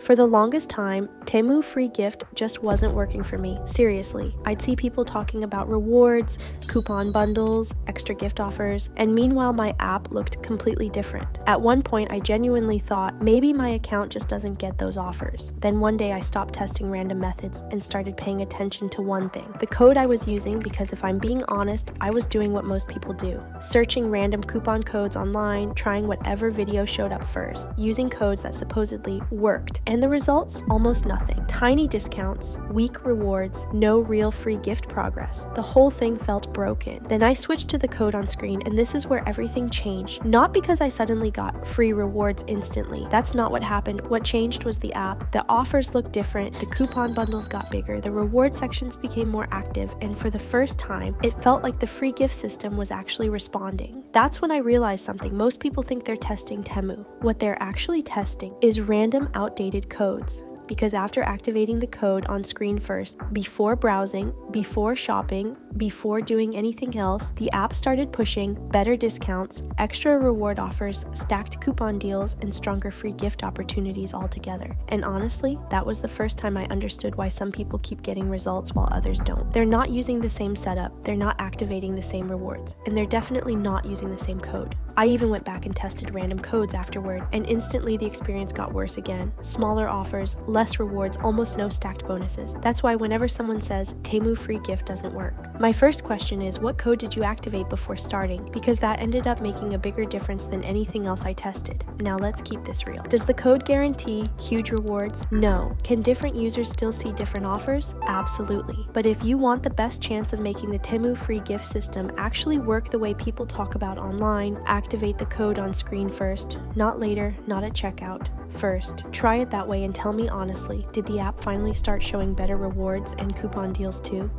For the longest time, Temu FREE Gift just wasn't working for me. Seriously, I'd see people talking about rewards, coupon bundles, extra gift offers, and meanwhile my app looked completely different. At one point, I genuinely thought maybe my account just doesn't get those offers. Then one day I stopped testing random methods and started paying attention to one thing: the code I was using, because if I'm being honest, I was doing what most people do. Searching random coupon codes online, trying whatever video showed up first, using codes that supposedly worked. And the results? Almost nothing. Tiny discounts, weak rewards, no real free gift progress. The whole thing felt broken. Then I switched to the code on screen, and this is where everything changed. Not because I suddenly got free rewards instantly. That's not what happened. What changed was the app. The offers looked different, the coupon bundles got bigger, the reward sections became more active, and for the first time, it felt like the free gift system was actually responding. That's when I realized something. Most people think they're testing Temu. What they're actually testing is random outdated codes. Because after activating the code on screen first, before browsing, before shopping, before doing anything else, the app started pushing better discounts, extra reward offers, stacked coupon deals, and stronger free gift opportunities altogether. And honestly, that was the first time I understood why some people keep getting results while others don't. They're not using the same setup, they're not activating the same rewards, and they're definitely not using the same code. I even went back and tested random codes afterward, and instantly the experience got worse again. Smaller offers, less rewards, almost no stacked bonuses. That's why whenever someone says, Temu FREE Gift doesn't work, my first question is, what code did you activate before starting? Because that ended up making a bigger difference than anything else I tested. Now let's keep this real. Does the code guarantee huge rewards? No. Can different users still see different offers? Absolutely. But if you want the best chance of making the Temu FREE Gift system actually work the way people talk about online, activate the code on screen first, not later, not at checkout. First, try it that way and tell me honestly, did the app finally start showing better rewards and coupon deals too?